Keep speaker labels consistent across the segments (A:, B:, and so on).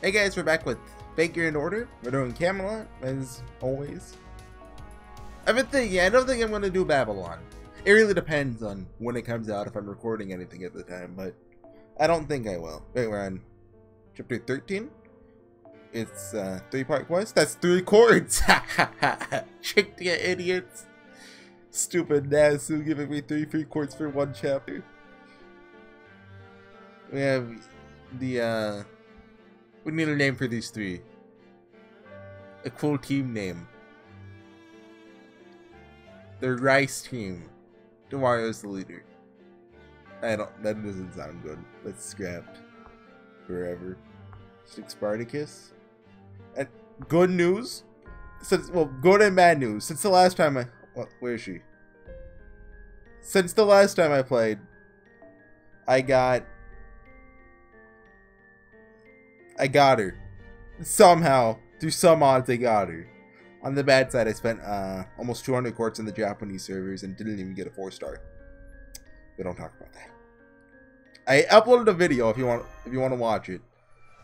A: Hey guys, we're back with Figure in Order. We're doing Camelot, as always. I've been thinking, I don't think I'm going to do Babylon. It really depends on when it comes out, if I'm recording anything at the time, but I don't think I will. Wait, we're on chapter 13? It's a 3-part quest? That's 3 chords! Ha ha ha! Trick you idiots! Stupid Nasu giving me 3 free chords for 1 chapter. We have the, we need a name for these 3. A cool team name. The Rice Team. Demario's the leader. That doesn't sound good. That's scrapped. Forever. Spartacus. And good news? Well, good and bad news. Since the last time where is she? Since the last time I played, I got her. Somehow, through some odds, I got her. On the bad side, I spent almost 200 quartz in the Japanese servers and didn't even get a 4-star. We don't talk about that. I uploaded a video if you want to watch it.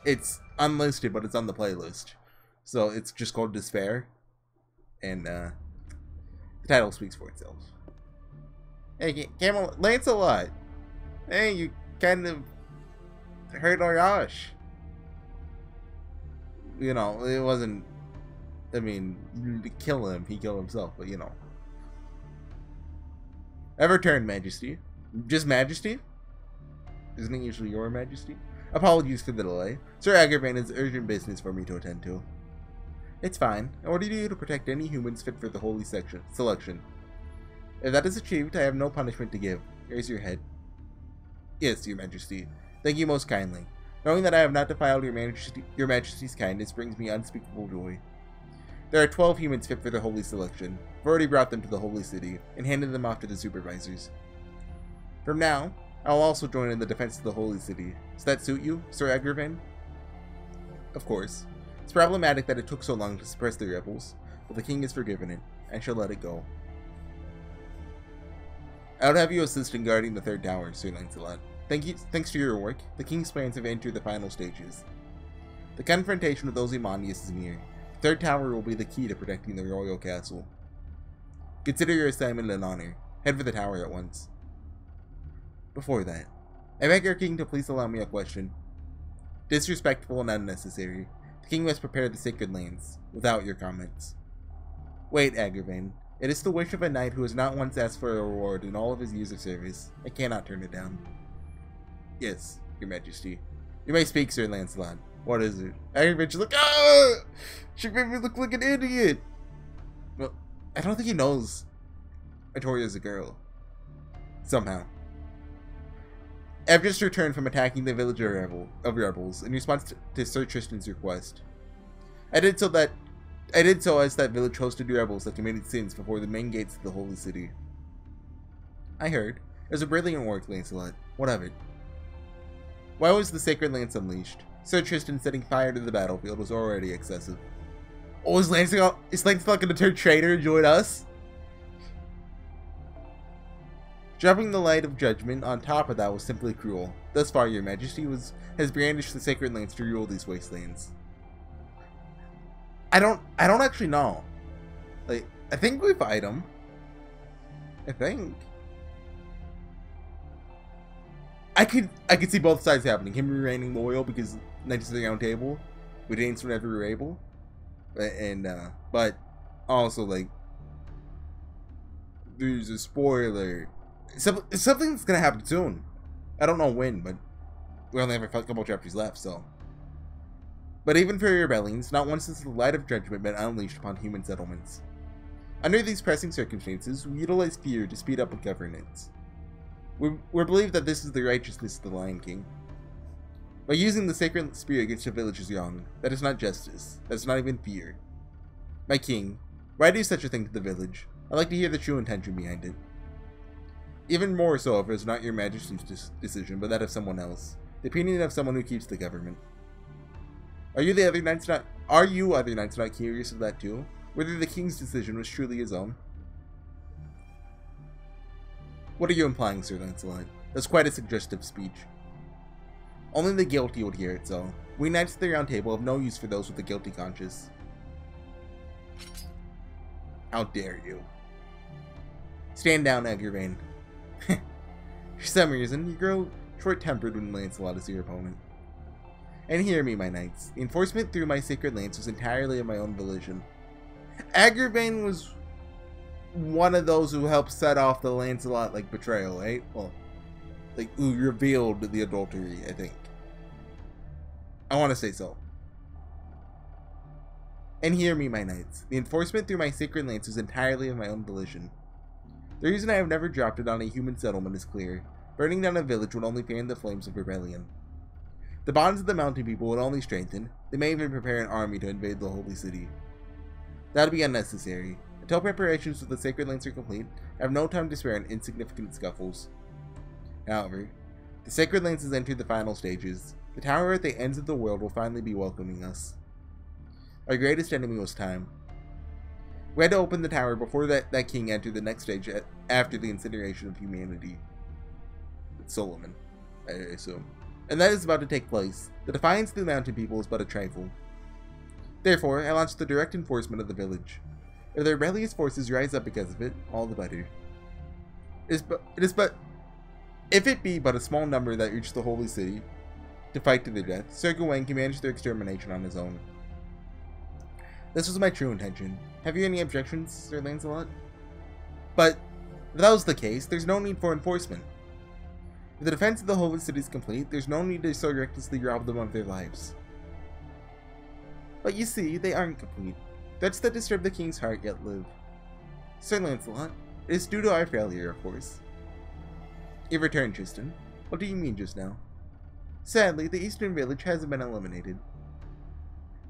A: It's unlisted, but it's on the playlist. So it's just called Despair, and the title speaks for itself. Hey, Camelot, Lancelot. Hey, you kind of hurt Arash. You know, it wasn't. I mean, to kill him, he killed himself, but you know. I've returned, Majesty. Just Majesty? Isn't it usually your Majesty? Apologies for the delay. Sir Agravain has urgent business for me to attend to. It's fine. I ordered you to protect any humans fit for the holy selection. If that is achieved, I have no punishment to give. Here's your head. Yes, your Majesty. Thank you most kindly. Knowing that I have not defiled your Majesty's kindness brings me unspeakable joy. There are 12 humans fit for the holy selection. I've already brought them to the holy city and handed them off to the supervisors. From now, I will also join in the defense of the holy city. Does that suit you, Sir Agravain? Of course. It's problematic that it took so long to suppress the rebels, but the king has forgiven it, and shall let it go. I would have you assist in guarding the 3rd tower, Sir Lancelot. Thanks to your work, the king's plans have entered the final stages. The confrontation with Ozymandias is near. The 3rd tower will be the key to protecting the royal castle. Consider your assignment an honor. Head for the tower at once. Before that, I beg our king to please allow me a question. Disrespectful and unnecessary. The king must prepare the sacred lands, without your comments. Wait, Agravain. It is the wish of a knight who has not once asked for a reward in all of his years of service. I cannot turn it down. Yes, your Majesty. You may speak, Sir Lancelot. What is it? Agravain's like, ah! She made me look like an idiot! Well, I don't think he knows Artoria's a girl. Somehow. I've just returned from attacking the village of rebels in response to Sir Tristan's request. I did so as that village hosted rebels that committed sins before the main gates of the holy city. I heard. It was a brilliant work, Lancelot. What of it? Why was the sacred lance unleashed? Sir Tristan setting fire to the battlefield was already excessive. Oh, is Lancelot going to turn traitor and join us? Dropping the light of judgment on top of that was simply cruel. Thus far, your Majesty has brandished the sacred lance to rule these wastelands. I don't actually know. Like, I think we fight him. I think. I could see both sides happening. Him remaining loyal because Knights of the Round Table, we didn't whenever we were able, and but also like there's a spoiler. Something's gonna happen soon. I don't know when, but we only have a couple chapters left, so. But even for rebellions, not once has the light of judgment been unleashed upon human settlements. Under these pressing circumstances, we utilize fear to speed up governance. We believe that this is the righteousness of the Lion King. By using the sacred spear against a village is wrong. That is not justice. That is not even fear. My king, why do such a thing to the village? I'd like to hear the true intention behind it. Even more so if it is not your Majesty's decision, but that of someone else. The opinion of someone who keeps the government. Are you other knights not curious of that too? Whether the king's decision was truly his own? What are you implying, Sir Lancelot? That's quite a suggestive speech. Only the guilty would hear it, so We knights of the Round Table have no use for those with a guilty conscience. How dare you? Stand down, Agravain. For some reason, you grow short-tempered when Lancelot is your opponent. And hear me, my knights. The enforcement through my sacred lance was entirely of my own volition. Agravain was one of those who helped set off the Lancelot, like, betrayal, right? Well, like, who revealed the adultery, I think. I want to say so. And hear me, my knights. The enforcement through my sacred lance was entirely of my own volition. The reason I have never dropped it on a human settlement is clear. Burning down a village would only fan the flames of rebellion. The bonds of the mountain people would only strengthen. They may even prepare an army to invade the holy city. That would be unnecessary. Until preparations for the sacred lance are complete, I have no time to spare on insignificant scuffles. However, the sacred lance has entered the final stages. The tower at the ends of the world will finally be welcoming us. Our greatest enemy was time. We had to open the tower before that king entered the next stage after the incineration of humanity. It's Solomon, I assume. And that is about to take place. The defiance of the mountain people is but a trifle. Therefore, I launched the direct enforcement of the village. If the rebellious forces rise up because of it, all the better. If it be but a small number that reach the holy city to fight to the death, Sir Gawain can manage their extermination on his own. This was my true intention. Have you any objections, Sir Lancelot? But, if that was the case, there's no need for enforcement. If the defense of the holy city is complete, there's no need to so recklessly rob them of their lives. But you see, they aren't complete. Threats that disturb the king's heart yet live. Sir Lancelot, it is due to our failure, of course. You've returned, Tristan. What do you mean just now? Sadly, the eastern village hasn't been eliminated.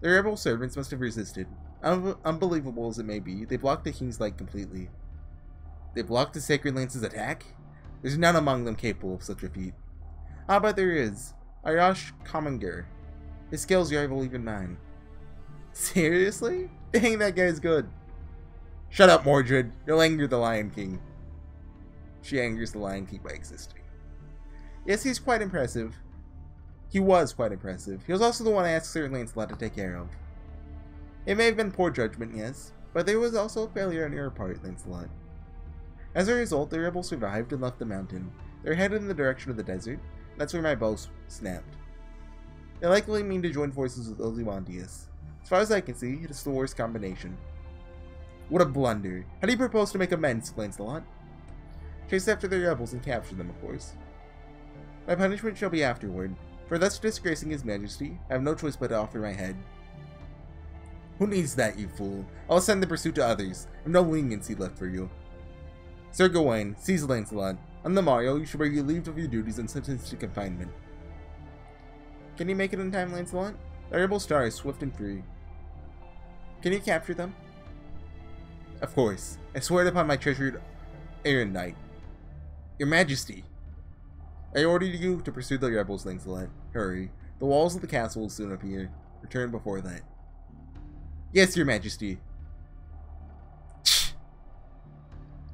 A: The rebel servants must have resisted. Unbelievable as it may be, they blocked the king's light completely. They blocked the Sacred Lance's attack? There's none among them capable of such a feat. Ah, but there is. Arash Commonger. His skills rival even mine. Seriously? Dang, that guy's good. Shut up, Mordred. You'll anger the Lion King. She angers the Lion King by existing. Yes, he's quite impressive. He was quite impressive. He was also the one I asked Sir Lancelot to take care of. It may have been poor judgment, yes, but there was also a failure on your part, Lancelot. As a result, the rebels survived and left the mountain. They're headed in the direction of the desert. That's where my bow snapped. They likely mean to join forces with Ozymandias. As far as I can see, it is the worst combination. What a blunder. How do you propose to make amends, Lancelot? Chase after the rebels and capture them, of course. My punishment shall be afterward. For thus disgracing his majesty, I have no choice but to offer my head. Who needs that, you fool? I'll send the pursuit to others. I have no leniency left for you. Sir Gawain, seize Lancelot. On the morrow, you shall be relieved of your duties and sentenced to confinement. Can you make it in time, Lancelot? The rebel star is swift and free. Can you capture them? Of course. I swear it upon my treasured Iron Knight. Your Majesty! I order you to pursue the rebels, Lancelot. Hurry. The walls of the castle will soon appear. Return before that. Yes, Your Majesty.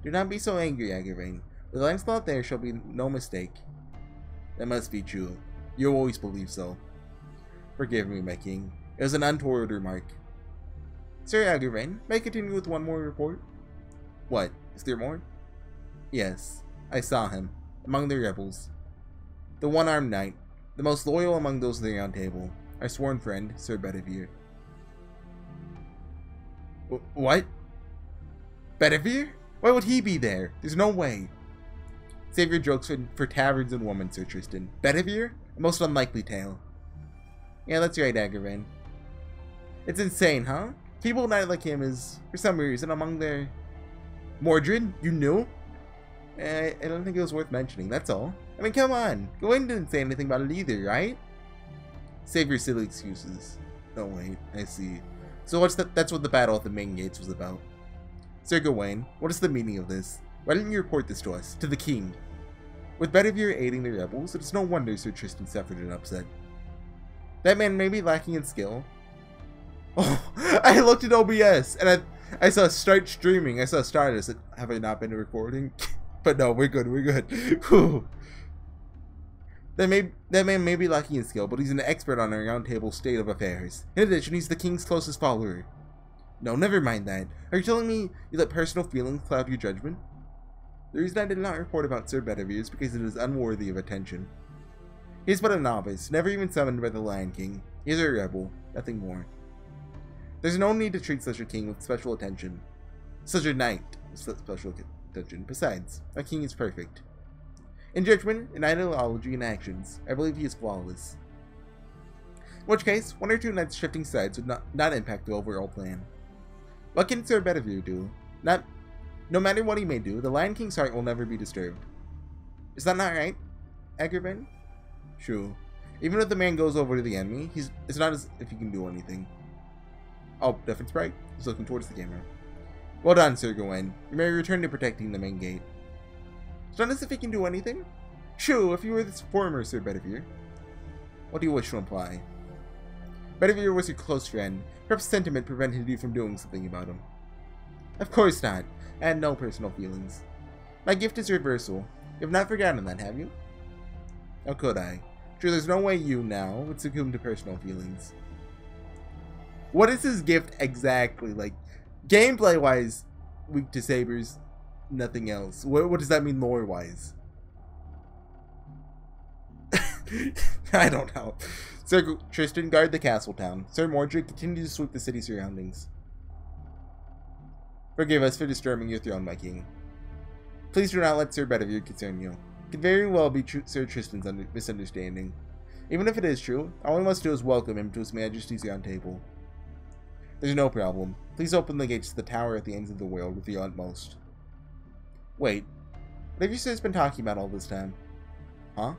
A: Do not be so angry, Agravain. With Lancelot there shall be no mistake. That must be true. You always believe so. Forgive me, my king. It was an untoward remark. Sir Agravain, may I continue with one more report? What? Is there more? Yes. I saw him. Among the rebels. The one-armed knight. The most loyal among those of the Round Table. Our sworn friend, Sir Bedivere. What? Bedivere? Why would he be there? There's no way. Save your jokes for taverns and women, Sir Tristan. Bedivere? A most unlikely tale. Yeah, that's right, Agravain. It's insane, huh? People knight like him is, for some reason, among their... Mordred? You knew? I don't think it was worth mentioning, that's all. I mean, come on. Gawain didn't say anything about it either, right? Save your silly excuses. Oh, wait. I see. So that's what the battle at the main gates was about. Sir Gawain, what is the meaning of this? Why didn't you report this to us? To the king? With Bedivere aiding the rebels, it is no wonder Sir Tristan suffered an upset. That man may be lacking in skill. Oh, I looked at OBS, and I saw start streaming. I saw start. I said, have I not been recording? But no, we're good, we're good. Whew. That man may be lacking in skill, but he's an expert on our round table state of affairs. In addition, he's the king's closest follower. No, never mind that. Are you telling me you let personal feelings cloud your judgment? The reason I did not report about Sir Bedivere is because it is unworthy of attention. He is but a novice, never even summoned by the Lion King. He is a rebel, nothing more. There's no need to treat such a king with special attention. Such a knight with special attention. Besides, our king is perfect. In judgment, in ideology, and actions, I believe he is flawless. In which case, one or two knights shifting sides would not impact the overall plan. What can Sir Bedivere do? No matter what he may do, the Lion King's heart will never be disturbed. Is that not right, Agravain? True. Even if the man goes over to the enemy, it's not as if he can do anything. Oh, different sprite. He's looking towards the camera. Well done, Sir Gawain. You may return to protecting the main gate. It's not as if he can do anything. Shoo, if you were the former Sir Bedivere. What do you wish to imply? Bedivere was your close friend. Perhaps sentiment prevented you from doing something about him. Of course not. I had no personal feelings. My gift is reversal. You have not forgotten that, have you? How could I? Sure, there's no way you, now, would succumb to personal feelings. What is his gift exactly? Like, gameplay-wise, weak to sabers, nothing else. What does that mean lore-wise? I don't know. Sir Tristan, guard the castle town. Sir Mordred, continue to sweep the city surroundings. Forgive us for disturbing your throne, my king. Please do not let Sir Bedivere concern you. It could very well be Sir Tristan's misunderstanding. Even if it is true, all we must do is welcome him to His Majesty's round table. There's no problem. Please open the gates to the tower at the ends of the world with the utmost. Wait, what have you guys been talking about all this time? Huh?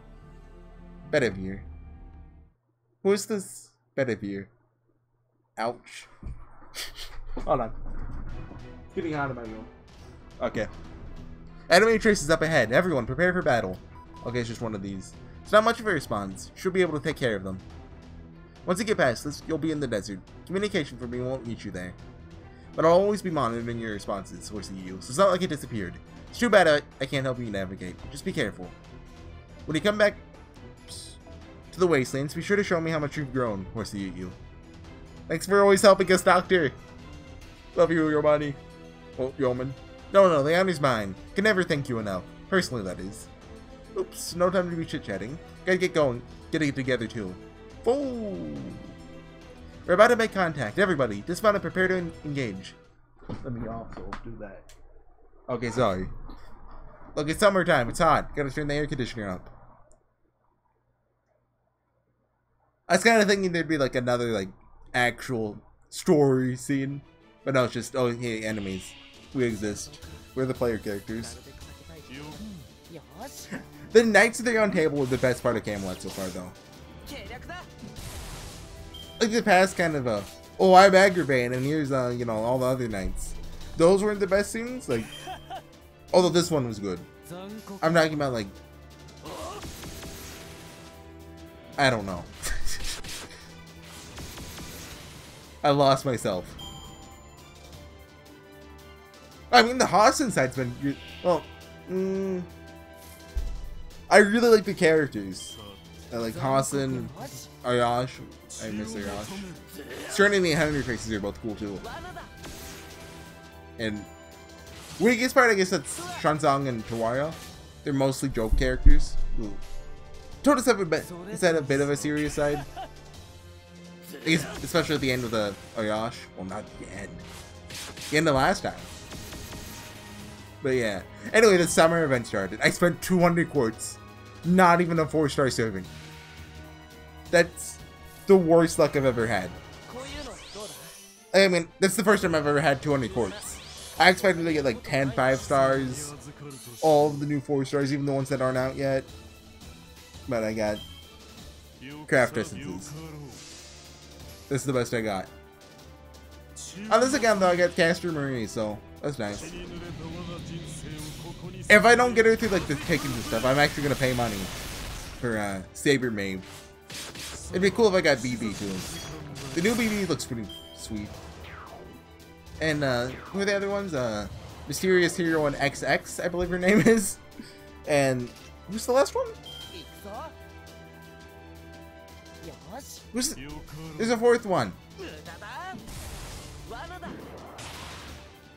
A: Bedivere. Who is this Bedivere? Ouch. Hold on. Getting out of my room. Okay. Enemy traces up ahead. Everyone, prepare for battle. Okay, it's just one of these. It's not much of a response. Should be able to take care of them. Once you get past this, you'll be in the desert. Communication from me won't meet you there. But I'll always be monitoring your responses, HorseyEatYou, so it's not like it disappeared. It's too bad I can't help you navigate. Just be careful. When you come back to the wastelands, be sure to show me how much you've grown, HorseyEatYou. Thanks for always helping us, Doctor. Love you, Yomani. Oh, Yeoman. No, the honor's mine. Can never thank you enough. Personally, that is. Oops, no time to be chit-chatting. Gotta get going. Get it together, too. Oh! We're about to make contact. Everybody, dismount and prepare to engage. Let me also do that. Okay, sorry. Look, it's summertime. It's hot. Gotta turn the air conditioner up. I was kind of thinking there'd be like another like actual story scene, but no, it's just oh hey enemies. We exist. We're the player characters. The Knights of the Round Table was the best part of Camelot so far, though. Like the past kind of oh I'm Agravain and here's you know all the other knights. Those weren't the best scenes. Like although this one was good. I'm talking about like I don't know. I lost myself. I mean, the Hassan side's been good. Well, I really like the characters. I like Hassan, Ayash. I miss Ayash. Serenity and Henry faces are both cool too. And weakest part, I guess, that's Shansang and Tawara. They're mostly joke characters. Todos have a bit of a serious side. Especially at the end of the Ayash. Well, not the end. The end of last time. But yeah. Anyway, the summer event started. I spent 200 quartz. Not even a 4-star serving. That's the worst luck I've ever had. I mean, that's the first time I've ever had 200 quartz. I expected to get like 10 5-stars. All of the new 4-stars, even the ones that aren't out yet. But I got craft essences. This is the best I got. On this account though, I got Caster Marie, so that's nice. If I don't get her through like the tickets and stuff, I'm actually gonna pay money for Saber Maeve. It'd be cool if I got BB too. The new BB looks pretty sweet. And who are the other ones? Mysterious Hero and XX, I believe her name is. And who's the last one? There's a fourth one.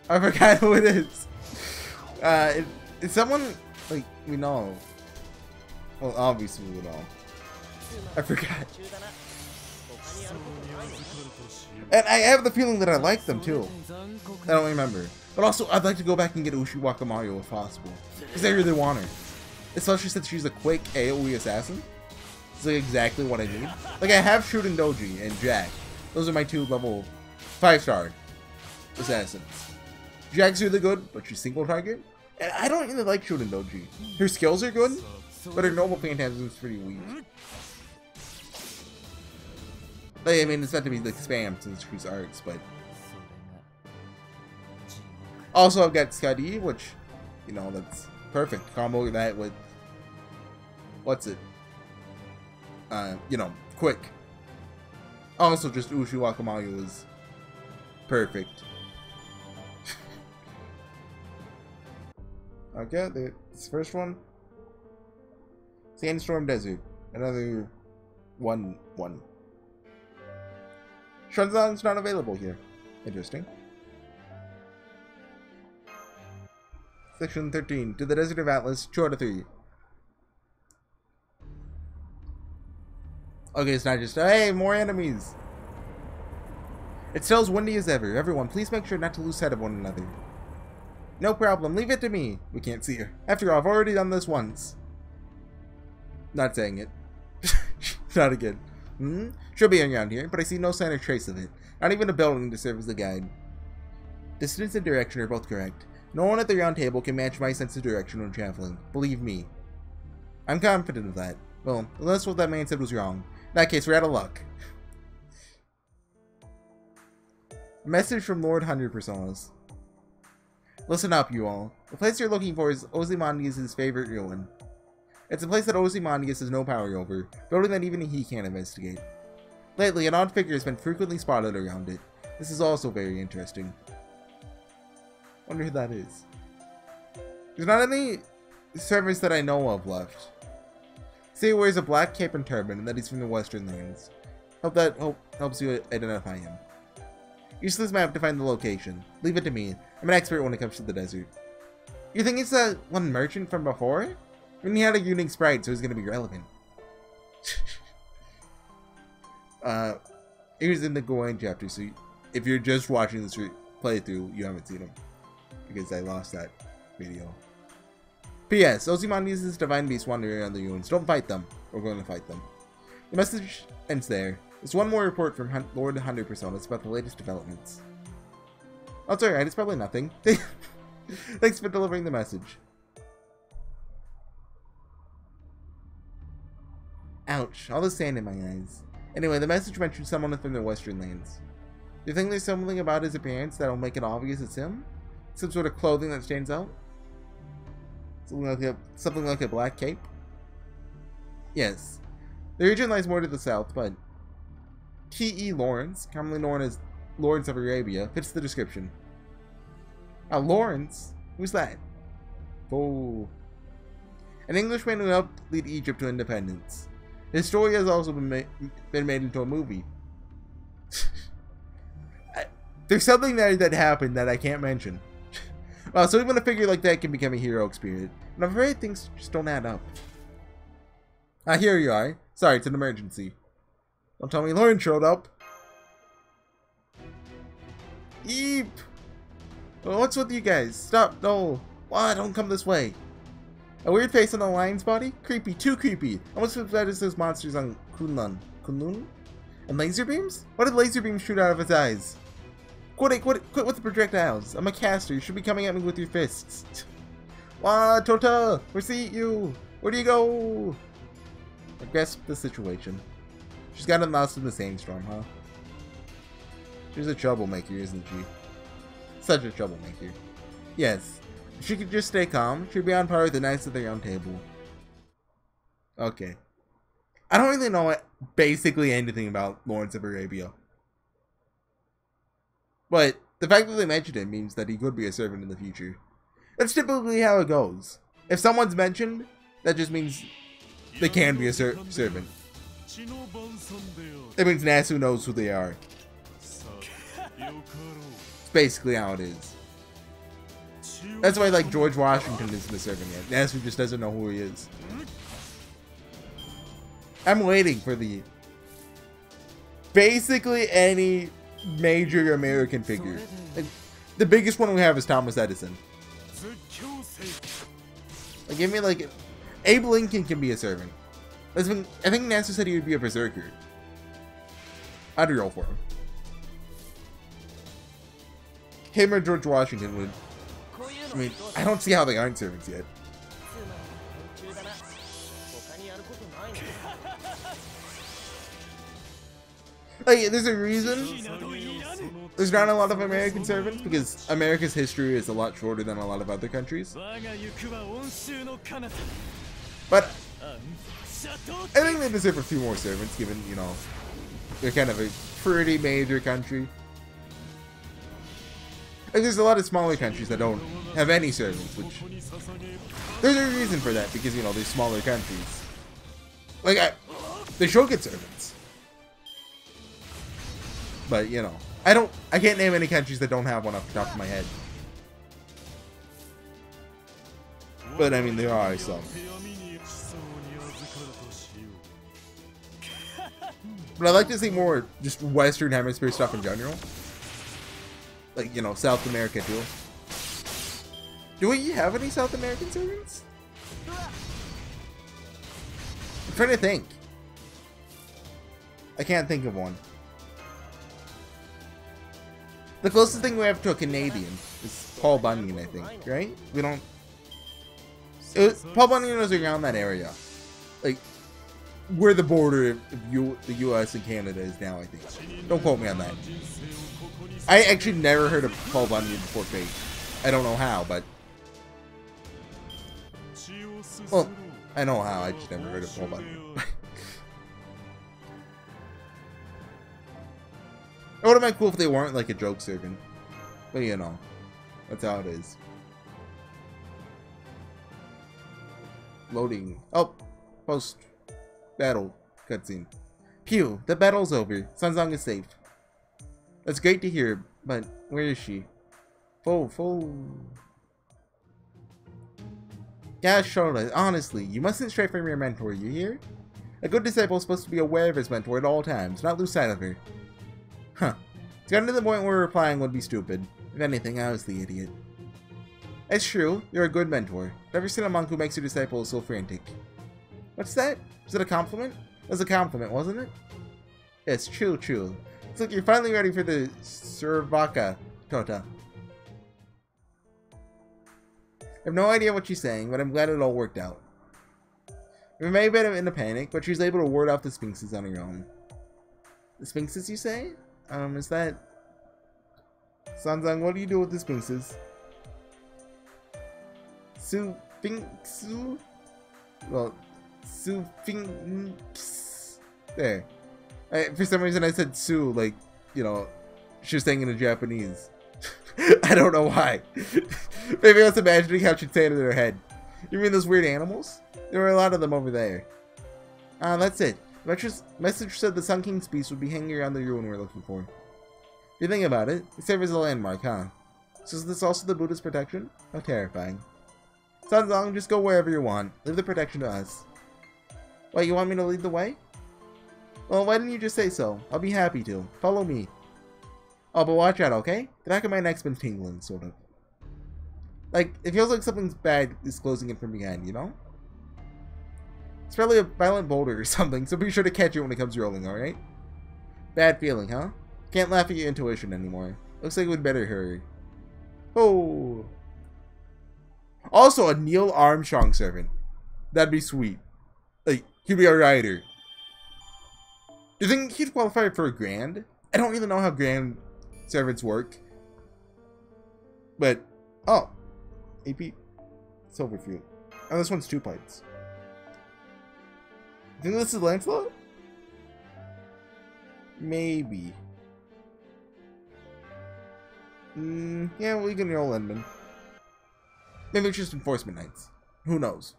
A: I forgot who it is. It's someone like we know. Well, obviously we know. I forgot. And I have the feeling that I like them too. I don't remember. But also, I'd like to go back and get Ushiwaka Mario if possible. Because I really want her. Especially since she's a quick AoE assassin. It's like exactly what I need. Like, I have Shooting Doji and Jack. Those are my two level 5-star assassins. Jack's really good, but she's single target. And I don't really like Shooting Doji. Her skills are good, but her Noble Phantasm is pretty weak. Like, I mean, it's not to be like spam since she's arts, but... Also, I've got Skadi, which, you know, that's perfect. Combo that with... What's it? You know, quick. Also, just Ushiwaka Mario is perfect. Okay, this first one. Sandstorm Desert. Another 1-1. Shunzon's not available here. Interesting. Section 13. To the Desert of Atlas, 2 out of 3. Okay, it's not just, hey, more enemies. It's still as windy as ever. Everyone, please make sure not to lose sight of one another. No problem, leave it to me. We can't see her. After all, I've already done this once. Not saying it. Not again. She'll be around here, but I see no sign or trace of it. Not even a building to serve as a guide. Distance and direction are both correct. No one at the round table can match my sense of direction when traveling. Believe me. I'm confident of that. Well, unless what that man said was wrong. In that case, we're out of luck. A message from Lord 100%. Listen up, you all. The place you're looking for is Ozymandias' favorite ruin. It's a place that Ozymandias has no power over, building that even he can't investigate. Lately, an odd figure has been frequently spotted around it. This is also very interesting. Wonder who that is. There's not any servers that I know of left. Say he wears a black cape and turban and that he's from the Western Lands. Hope that helps you identify him. Use this map to find the location. Leave it to me. I'm an expert when it comes to the desert. You think it's that one merchant from before? I mean, he had a unique sprite, so he's gonna be relevant. Here's in the Goen chapter, so if you're just watching this playthrough, you haven't seen him. Because I lost that video. P.S. Ozymandias' divine beasts wandering around the ruins. Don't fight them. We're going to fight them. The message ends there. There's one more report from Lord 100% about the latest developments. Oh, it's alright. It's probably nothing. Thanks for delivering the message. Ouch. All the sand in my eyes. Anyway, the message mentioned someone from the Western Lands. Do you think there's something about his appearance that'll make it obvious it's him? Some sort of clothing that stands out? Something like a black cape? Yes. The region lies more to the south, but T.E. Lawrence, commonly known as Lawrence of Arabia, fits the description. Lawrence? Who's that? Oh. An Englishman who helped lead Egypt to independence. His story has also been made into a movie. There's something there that happened that I can't mention. So even a figure like that can become a hero spirit. And I'm afraid things just don't add up. Here you are. Sorry, it's an emergency. Don't tell me Lauren showed up. Eep! What's with you guys? Stop, no. Why, don't come this way. A weird face on the lion's body? Creepy, too creepy. Almost as bad as those monsters on Kunlun. Kunlun? And laser beams? What did laser beams shoot out of its eyes? Quit with the projectiles. I'm a caster. You should be coming at me with your fists. Wah, Tota! HorseyEatYou! Where do you go? I grasp the situation. She's gotten lost in the sandstorm, huh? She's a troublemaker, isn't she? Such a troublemaker. Yes. If she could just stay calm, she'd be on par with the Knights of the Round Table. Okay. I don't really know basically anything about Lawrence of Arabia. But the fact that they mentioned him means that he could be a servant in the future. That's typically how it goes. If someone's mentioned, that just means they can be a servant. That means Nasu knows who they are. It's basically how it is. That's why, like, George Washington isn't a servant yet. Nasu just doesn't know who he is. I'm waiting for the... basically any major American figure. Like, the biggest one we have is Thomas Edison. Like, give me, like... Abe Lincoln can be a servant. I think Nasu said he would be a berserker. I'd roll for him. Him or George Washington would... I mean, I don't see how they aren't servants yet. Like, there's a reason there's not a lot of American servants, because America's history is a lot shorter than a lot of other countries. But I think they deserve a few more servants, given, you know, they're kind of a pretty major country. Like, there's a lot of smaller countries that don't have any servants, which... There's a reason for that, because, you know, they're smaller countries. Like, they should get servants. But, you know, I can't name any countries that don't have one off the top of my head. But, I mean, there are some. But I'd like to see more just Western Hemisphere stuff in general. Like, you know, South America too. Do we have any South American servants? I'm trying to think. I can't think of one. The closest thing we have to a Canadian is Paul Bunyan, I think, right? We don't... Paul Bunyan was around that area. Like, where the border of the US and Canada is now, I think. Don't quote me on that. I actually never heard of Paul Bunyan before Fate. I don't know how, but... Well, I know how, I just never heard of Paul Bunyan. It would have been cool if they weren't like a joke servant. But you know, that's how it is. Loading. Oh, post battle cutscene. Phew, the battle's over. Sanzang is safe. That's great to hear, but where is she? Foe. Gosh, Charlotte, honestly, you mustn't stray from your mentor, you hear? A good disciple is supposed to be aware of his mentor at all times, not lose sight of her. Huh. It's gotten to the point where replying would be stupid. If anything, I was the idiot. It's true, you're a good mentor. Never seen a monk who makes your disciples so frantic. What's that? Is it a compliment? It was a compliment, wasn't it? Yes, true. It's like you're finally ready for the Servaka, Tota. I have no idea what she's saying, but I'm glad it all worked out. We may have been in a panic, but she was able to ward off the Sphinxes on her own. The Sphinxes, you say? Is that... Sanzang, what do you do with the Sphinxes? Sphinxu? Well, Sphinx... There. For some reason I said Su, like, you know, she was saying it in Japanese. I don't know why. Maybe I was imagining how she'd say it in her head. You mean those weird animals? There were a lot of them over there. That's it. Message said the Sun King's piece would be hanging around the ruin we're looking for. If you think about it, it serves as a landmark, huh? So is this also the Buddha's protection? How terrifying. Sanzang, just go wherever you want. Leave the protection to us. Wait, you want me to lead the way? Well, why didn't you just say so? I'll be happy to. Follow me. Oh, but watch out, okay? The back of my neck's been tingling, sort of. Like, it feels like something bad is closing in from behind, you know? It's probably a violent boulder or something, so be sure to catch it when it comes rolling, alright? Bad feeling, huh? Can't laugh at your intuition anymore. Looks like we'd better hurry. Oh! Also, a Neil Armstrong servant. That'd be sweet. Like, he'd be a rider. Do you think he'd qualify for a grand? I don't really know how grand servants work. But, oh. AP silver fuel. Oh, this one's 2 pints. Think this is Lancelot? Maybe. Yeah, we can roll Endman. Maybe it's just Enforcement Knights. Who knows?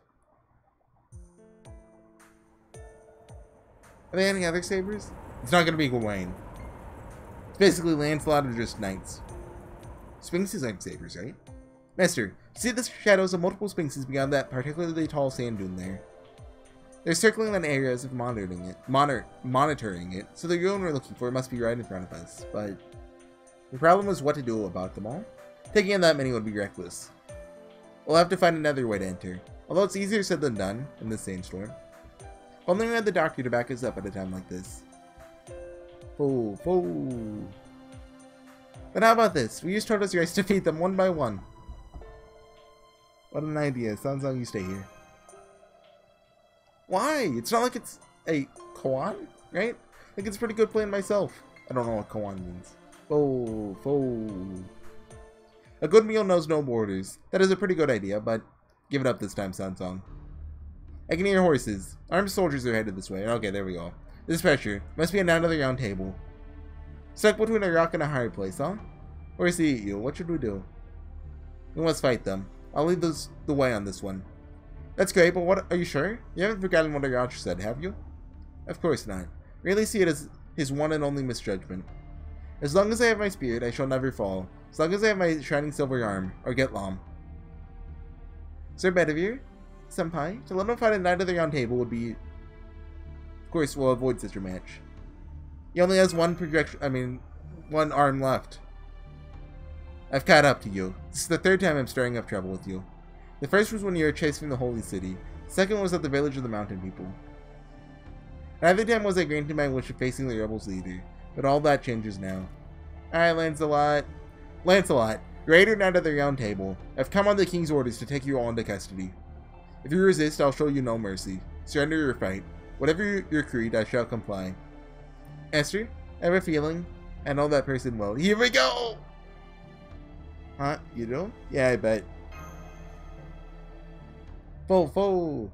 A: Are there any other sabers? It's not gonna be Gawain. It's basically Lancelot or just knights. Sphinxes aren't sabers, right? Master, see the shadows of multiple sphinxes beyond that particularly tall sand dune there. They're circling on areas of monitoring it, so the ruin we're looking for must be right in front of us, but the problem is what to do about them all. Taking in that many would be reckless. We'll have to find another way to enter, although it's easier said than done in this sandstorm. If only we had the doctor to back us up at a time like this. But how about this? We use Turtle's Rice to feed them one by one. What an idea. Sounds like you stay here. Why? It's not like it's a koan, right? I think it's a pretty good plan myself. I don't know what koan means. A good meal knows no borders. That is a pretty good idea, but give it up this time, Sansong. I can hear horses. Armed soldiers are headed this way. Okay, there we go. This pressure must be another round table. Stuck between a rock and a hard place, huh? HorseyEatYou, what should we do? We must fight them. I'll lead the way on this one. That's great, but what? Are you sure? You haven't forgotten what Arach said, have you? Of course not. Really see it as his one and only misjudgment. As long as I have my spirit, I shall never fall. As long as I have my shining silver arm, or get Lam. Sir Bedivere? Senpai? To let him fight a knight of the round table would be... Of course, we'll avoid such a match. He only has one arm left. I've caught up to you. This is the third time I'm stirring up trouble with you. The first was when you were chased from the holy city. The second was at the village of the mountain people. Neither time was I granted my wish of facing the rebels leader, but all that changes now. Alright, Lancelot. Lancelot, Raider Knight of the Round Table. I've come on the king's orders to take you all into custody. If you resist, I'll show you no mercy. Surrender or fight. Whatever your creed, I shall comply. Esther, I have a feeling I know that person well. Here we go! Huh? You do? Yeah, I bet. Fo.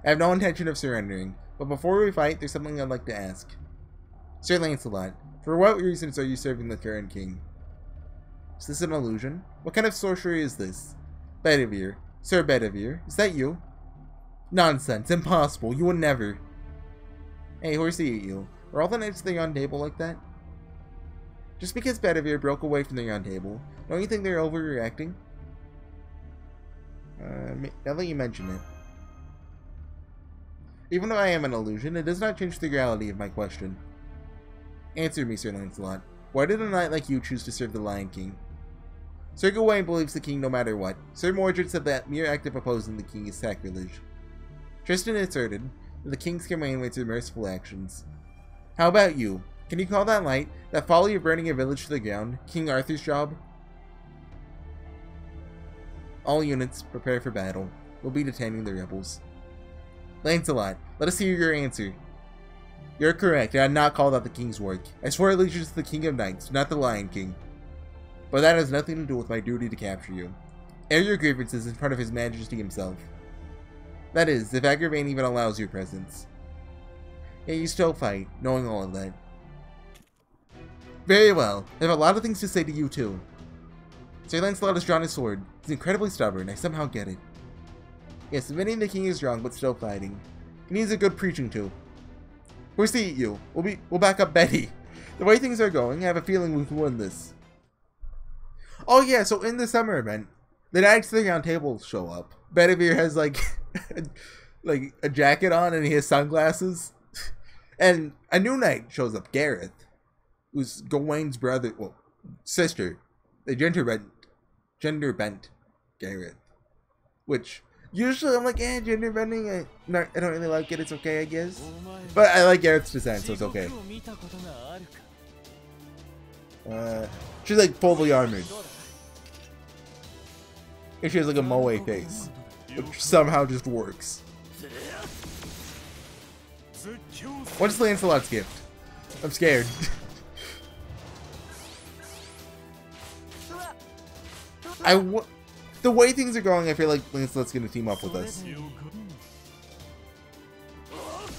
A: I have no intention of surrendering, but before we fight, there's something I'd like to ask. Sir Lancelot, for what reasons are you serving the current king? Is this an illusion? What kind of sorcery is this? Bedivere. Sir Bedivere, is that you? Nonsense. Impossible. You would never. Hey, HorseyEatYou. Are all the knights of the round table like that? Just because Bedivere broke away from the round table, don't you think they're overreacting? Now that you mention it. Even though I am an illusion, it does not change the reality of my question. Answer me, Sir Lancelot. Why did a knight like you choose to serve the Lion King? Sir Gawain believes the king no matter what. Sir Mordred said that mere act of opposing the king is sacrilege. Tristan asserted that the king's command waits with merciful actions. How about you? Can you call that light, that folly of burning a village to the ground, King Arthur's job? All units, prepare for battle. We'll be detaining the rebels. Lancelot, let us hear your answer. You're correct, I did not call that the king's work. I swore allegiance to the King of Knights, not the Lion King. But that has nothing to do with my duty to capture you. Air your grievances in front of His Majesty himself. That is, if Agravain even allows your presence. Yet you still fight, knowing all of that. Very well, I have a lot of things to say to you too. Sir Lancelot has drawn his sword. He's incredibly stubborn, I somehow get it. Yes, admitting the king is wrong, but still fighting. He needs a good preaching too. HorseyEatYou, we'll back up Betty. The way things are going, I have a feeling we can win this. Oh yeah, so in the summer event, the Knights of the Round Table show up. Bedivere has like a jacket on and he has sunglasses. And a new knight shows up, Gareth, who's Gawain's brother, well, sister. The gender bent Gareth. Which usually I'm like, gender bending, I don't really like it, it's okay I guess. But I like Gareth's design, so it's okay. She's like fully armored. And she has like a moe face, which somehow just works. What's Lancelot's gift? I'm scared. The way things are going, I feel like Lancelot's gonna team up with us.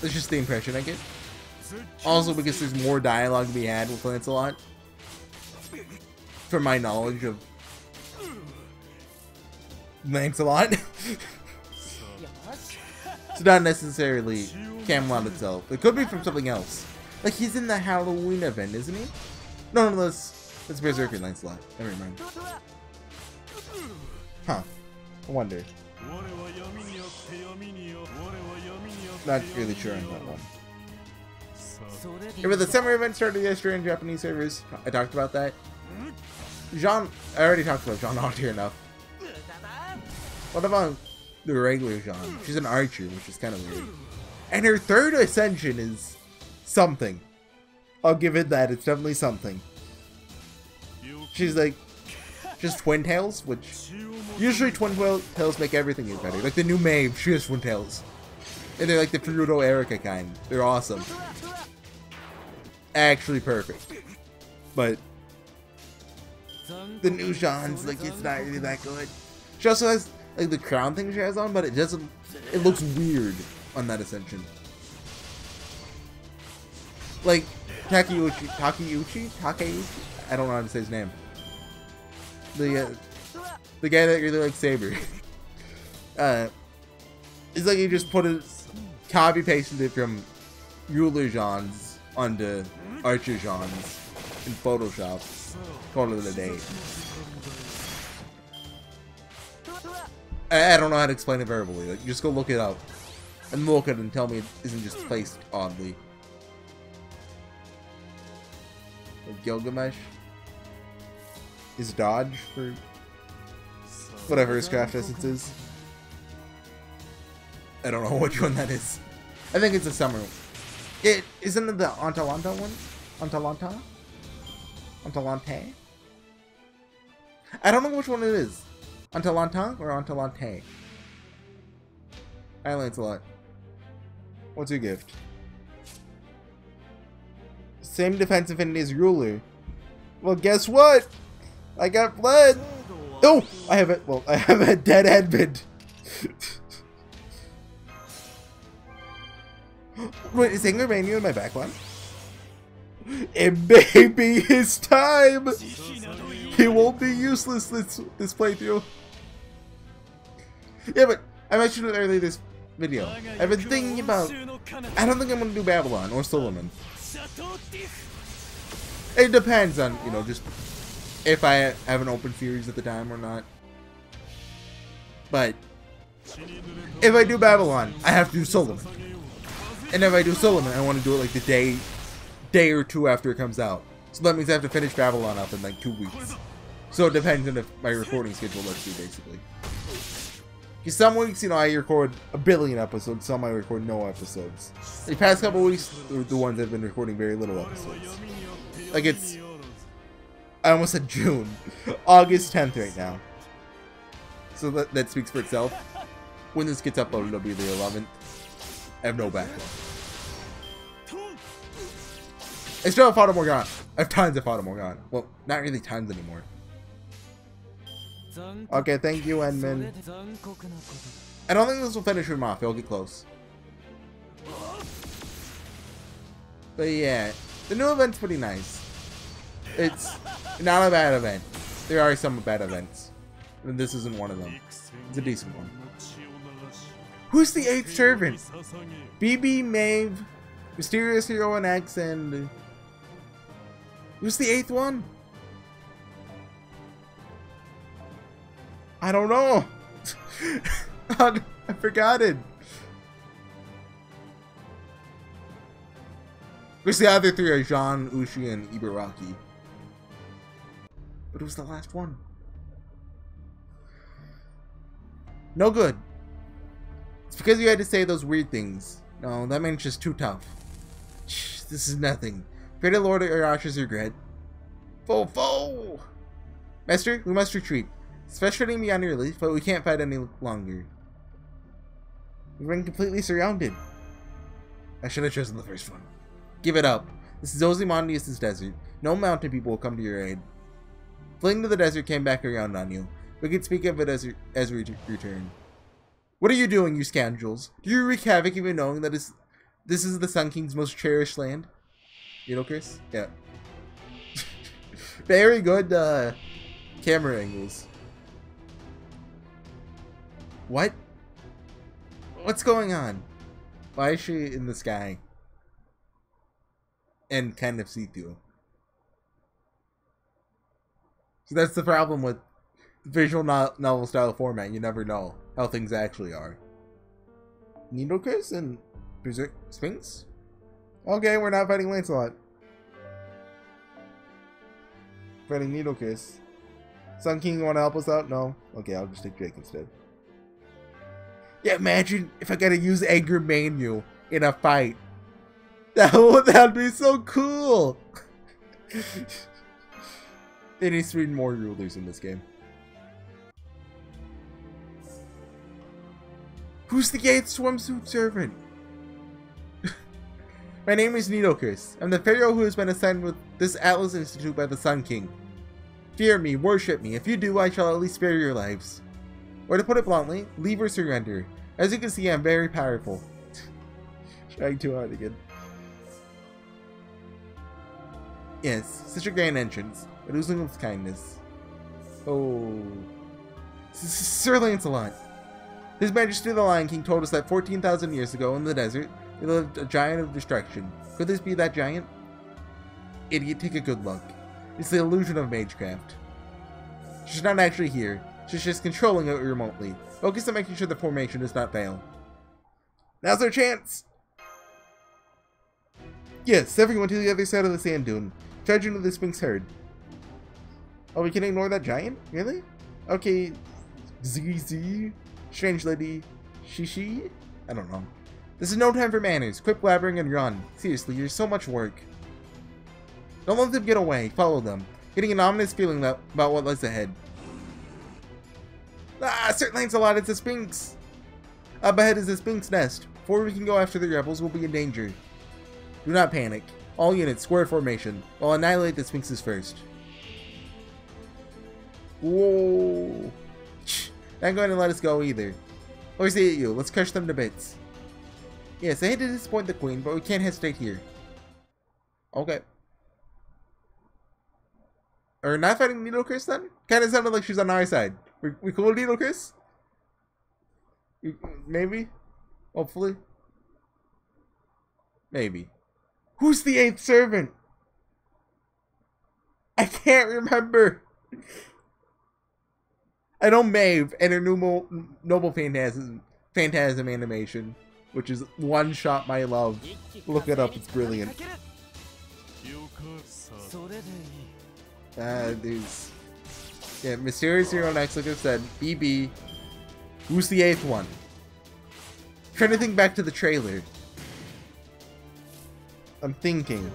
A: That's just the impression I get. Also because there's more dialogue to be had with Lancelot. From my knowledge of Lancelot. It's not necessarily Camelot itself. It could be from something else. Like, he's in the Halloween event, isn't he? No, that's Berserker Lancelot. Never mind. Huh. I wonder. Not really sure on that one. Yeah, but the summer event started yesterday in Japanese servers. I talked about that. Jean, I already talked about Jean Audier enough. What about the regular Jean? She's an archer, which is kind of weird. And her third ascension is something. I'll give it that. It's definitely something. She's like just twin tails, which usually twin tails make everything better. Like the new Maeve, she has twin tails. And they're like the Furuto Erica kind. They're awesome. Actually perfect. But the new Jean's, like, it's not really that good. She also has like the crown thing she has on, but it doesn't, it looks weird on that ascension. Like Takeuchi, I don't know how to say his name. The guy that really likes Saber. It's like you just put a copy pasted it from Ruler Jean's onto Archer Jean's in Photoshop. Call it a day. I don't know how to explain it verbally. Like, just go look it up and look at it and tell me it isn't just placed oddly. Like Gilgamesh is dodge for whatever his craft essence is. I don't know which one that is. I think it's a summer. It isn't it the Atalanta one? Atalanta? I don't know which one it is. Atalanta or Atalante? Alright, Lancelot. What's your gift? Same defense affinity as Ruler. Well, guess what? I got Vlad. Oh, I have it. Well, I have a dead Edmund. Wait, is Angler Mania in my background? It may be his time. He won't be useless this playthrough. Yeah, but I mentioned it earlier this video. I've been thinking about. I don't think I'm gonna do Babylon or Solomon. It depends on, you know, just if I have an open series at the time or not. But if I do Babylon, I have to do Solomon. And if I do Solomon, I want to do it like the day or two after it comes out. So that means I have to finish Babylon up in like 2 weeks. So it depends on if my recording schedule lets me, basically. Because some weeks, you know, I record a billion episodes, some I record no episodes. The past couple weeks, the ones I've been recording very little episodes. Like it's, I almost said June. August 10th right now. So that speaks for itself. When this gets uploaded, it'll be the 11th. I have no backlog. I still have Fata Morgana. I have tons of Fata Morgana. Well, not really tons anymore. Okay, thank you, Edmund. I don't think this will finish him off. He'll get close. But yeah, the new event's pretty nice. It's not a bad event. There are some bad events. And this isn't one of them. It's a decent one. Who's the 8th servant? BB, Maeve, Mysterious Hero and X, and... Who's the 8th one? I don't know. I forgot it. Because the other 3 are Jean, Ushi, and Ibaraki. But it was the last one. No good. It's because you had to say those weird things. No, that means just too tough. This is nothing. Greater Lord Arash's regret. Fo! Master, we must retreat. It's frustrating beyond relief, but we can't fight any longer. We've been completely surrounded. I should have chosen the first one. Give it up. This is Ozymandias' desert. No mountain people will come to your aid. Fleeing to the desert came back around on you. We can speak of it as we return. What are you doing, you scoundrels? Do you wreak havoc even knowing that this is the Sun King's most cherished land? You know, Chris? Yeah. Very good camera angles. What? What's going on? Why is she in the sky? And kind of see-through. So that's the problem with visual novel style format. You never know how things actually are. Needlecurse and Berserk Sphinx? Okay, we're not fighting Lancelot. Fighting Needlecurse. Sun King, you want to help us out? No? Okay, I'll just take Drake instead. Yeah, imagine if I gotta use Anger Manu in a fight. That'd be so cool! There needs to be more rulers in this game. Who's the 8th swimsuit servant? My name is Needlecurse. I'm the pharaoh who has been assigned with this Atlas Institute by the Sun King. Fear me, worship me. If you do, I shall at least spare your lives. Or to put it bluntly, leave or surrender. As you can see, I'm very powerful. Trying too hard again. Yes, such a grand entrance, but oozing with kindness. Oh. Sir Lancelot. His Majesty the Lion King told us that 14,000 years ago in the desert, there lived a giant of destruction. Could this be that giant? Idiot, take a good look. It's the illusion of magecraft. She's not actually here. She's just controlling it remotely. Focus on making sure the formation does not fail. Now's our chance! Yes, everyone to the other side of the sand dune. Charge into the Sphinx herd. Oh, we can ignore that giant? Really? Okay. ZZ? Strange lady. Shishi? I don't know. This is no time for manners. Quit blabbering and run. Seriously, there's so much work. Don't let them get away. Follow them. Getting an ominous feeling about what lies ahead. Ah, Sir Lancelot, it's a Sphinx! Up ahead is a Sphinx nest. Before we can go after the rebels, we'll be in danger. Do not panic. All units, square formation. I'll annihilate the Sphinxes first. Whoa! Not going to let us go either. HorseyEatYou, let's crush them to bits. Yes, I hate to disappoint the queen, but we can't hesitate here. Okay. Or not fighting Needlecurse then? Kinda sounded like she's on our side. We cool with Needlecurse? Maybe? Hopefully? Maybe. Who's the 8th servant? I can't remember. I know Maeve and her Noble Phantasm animation, which is one shot my love. Look it up, it's brilliant. There's... Yeah, Mysterious Hero Next, like I said, BB. Who's the 8th one? Trying to think back to the trailer. I'm thinking.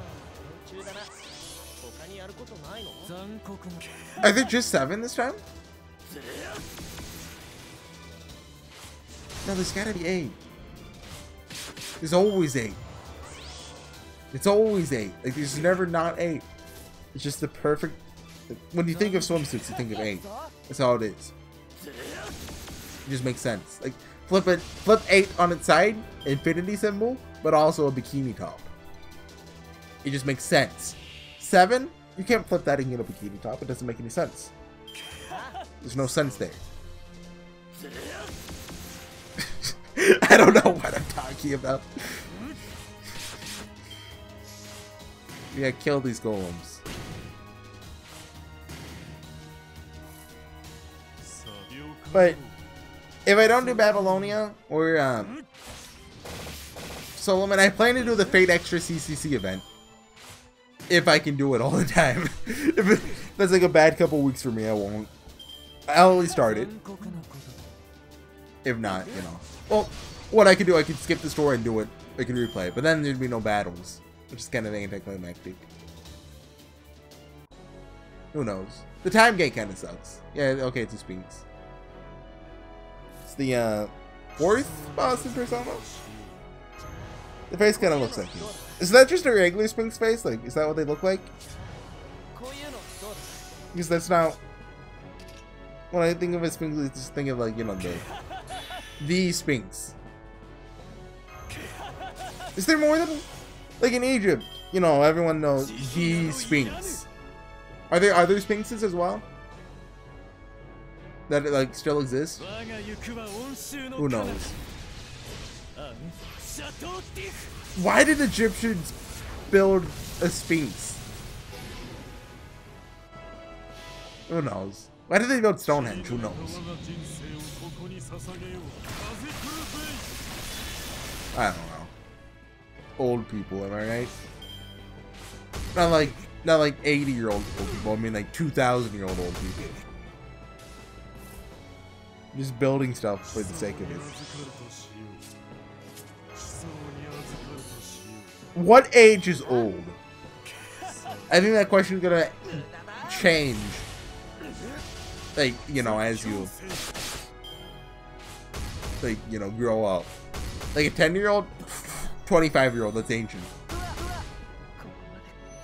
A: Are there just 7 this time? No, there's gotta be 8. There's always 8. It's always 8. Like, there's never not 8. It's just the perfect... When you think of swimsuits, you think of 8. That's all it is. It just makes sense. Like, flip 8 on its side, infinity symbol, but also a bikini top. It just makes sense. 7, you can't flip that and get a bikini top. It doesn't make any sense. There's no sense there. I don't know what I'm talking about. We gotta kill these golems. But if I don't do Babylonia or Solomon, I plan to do the Fate Extra CCC event. If I can do it all the time. If that's like a bad couple weeks for me, I won't. I'll at least start it. If not, you know. Well, what I could do, I could skip the story and do it. I can replay, but then there'd be no battles, which is kind of anticlimactic. Who knows? The time gate kind of sucks. Yeah, okay, it's a Sphinx. It's the 4th boss in Persona. The face kind of looks like it. Is that just a regular Sphinx face? Like, is that what they look like? Because that's not... When I think of a Sphinx, I just think of, like, you know, the Sphinx. Is there more than... Like in Egypt, you know, everyone knows the Sphinx. Are there other Sphinxes as well? That, like, still exist? Who knows? Why did Egyptians build a sphinx? Who knows? Why did they build Stonehenge? Who knows? I don't know. Old people, am I right? Not like 80-year-old old people. I mean like 2,000-year-old old people. Just building stuff for the sake of it. What age is old? I think that question is gonna change. Like, you know, as you, like, you know, grow up. Like a 10-year-old, 25-year-old, that's ancient.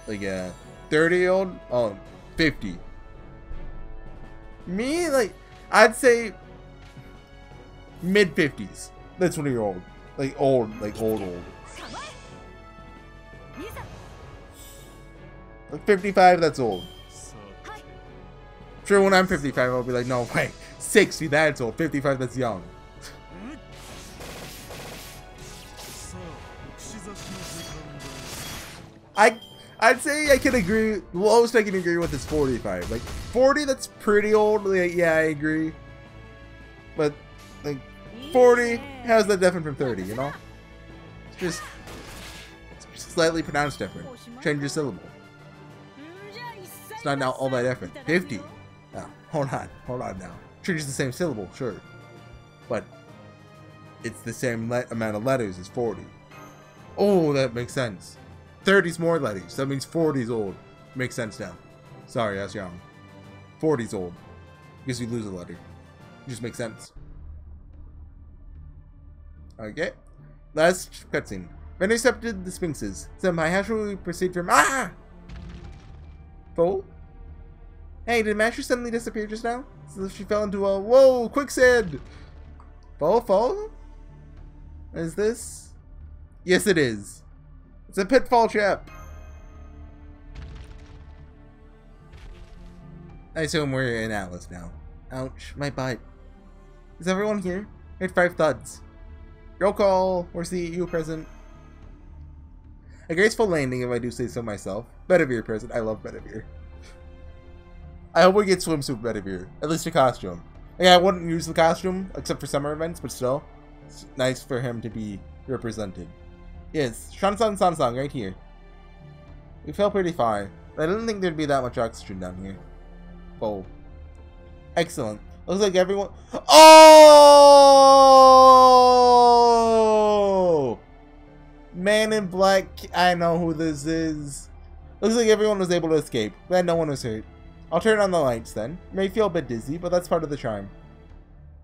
A: Like a 30-year-old, oh, 50. Me, like, I'd say mid-50s. That's when you're old. Like old. Like 55, that's old. Sure, when I'm 55, I'll be like, no, wait, 60, that's old. 55, that's young. I'd say I can agree. The lowest I can agree with is 45. Like 40, that's pretty old. Like, yeah, I agree. But like 40, how's that different from 30? You know, it's just slightly pronounced different. Change your syllable. It's not now all that different. 50. No, hold on now. Change the same syllable, sure, but it's the same amount of letters as 40. Oh, that makes sense. 30's more letters. That means 40's old. Makes sense now. Sorry, I was young. 40's old. Because you lose a letter. It just makes sense. Okay. Last cutscene. When intercepted the Sphinxes. Senpai, how should we proceed from— Ah! Foe? Hey, did Masher suddenly disappear just now? So she fell into a— Whoa! Quicksand! Foe? Is this? Yes, it is. It's a pitfall trap. I assume we're in Atlas now. Ouch, my butt. Is everyone here? I heard 5 thuds. Roll call. HorseyEatYou present. A graceful landing, if I do say so myself. Bedivere present. I love Bedivere. I hope we get swimsuit Bedivere. At least a costume. Like, I wouldn't use the costume, except for summer events, but still. It's nice for him to be represented. Yes, Shan-san, right here. We fell pretty far. I didn't think there'd be that much oxygen down here. Oh. Excellent. Looks like everyone— Oh! Man in Black, I know who this is. Looks like everyone was able to escape. Glad no one was hurt. I'll turn on the lights then. May feel a bit dizzy, but that's part of the charm.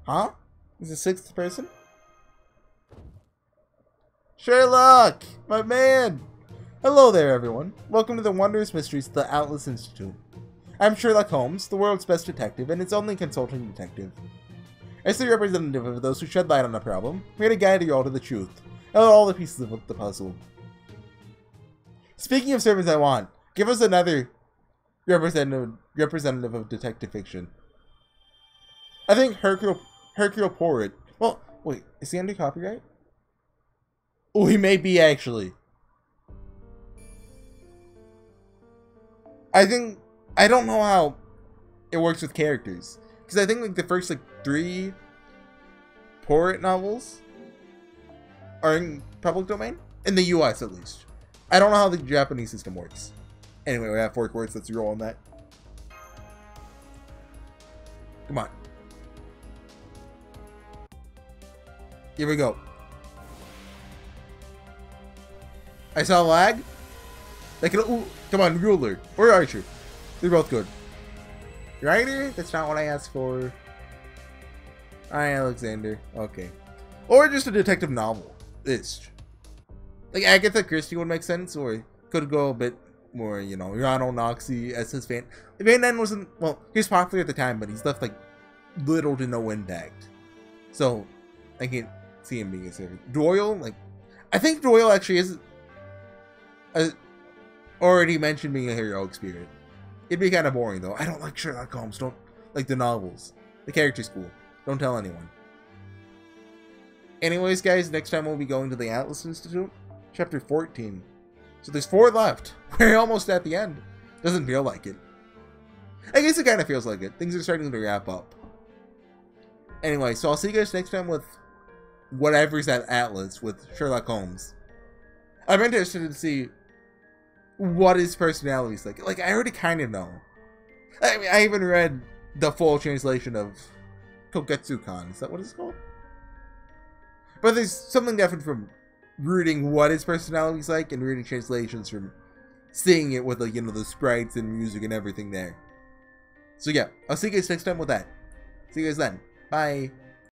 A: Huh? Is the 6th person? Sherlock! My man! Hello there, everyone. Welcome to the wondrous mysteries of the Atlas Institute. I'm Sherlock Holmes, the world's best detective, and its only consulting detective. As the representative of those who shed light on the problem, we're here to guide you all to the truth, and all the pieces of the puzzle. Speaking of servants I want, give us another representative of detective fiction. I think Hercule Poirot. Well, wait, is he under copyright? Oh, he may be, actually. I don't know how it works with characters. Because I think like the first like 3 Poirot novels are in public domain. In the US at least. I don't know how the Japanese system works. Anyway, we have 4 words. Let's roll on that. Come on. Here we go. I saw lag. Like, ooh, come on, ruler or archer. They're both good. Writer? That's not what I asked for. Alright, Alexander. Okay. Or just a detective novelist. Like Agatha Christie would make sense, or could go a bit more, you know, Ronald Noxie as his fan. Van Dyne wasn't, well, he was popular at the time, but he's left like little to no impact. So I can't see him being a servant. Doyle, like, I think Doyle actually is already mentioned being a heroic spirit. It'd be kind of boring though. I don't like Sherlock Holmes. Don't like the novels. The character's cool. Don't tell anyone. Anyways, guys, next time we'll be going to the Atlas Institute, chapter 14. So there's 4 left. We're almost at the end. Doesn't feel like it. I guess it kind of feels like it. Things are starting to wrap up. Anyway, so I'll see you guys next time with whatever's at Atlas with Sherlock Holmes. I'm interested to see what his personality's like. Like, I already kind of know. I mean, I even read the full translation of Koketsukan. Is that what it's called? But there's something different from reading what his personality's like and reading translations from seeing it with, like, you know, the sprites and music and everything there. So yeah, I'll see you guys next time with that. See you guys then. Bye.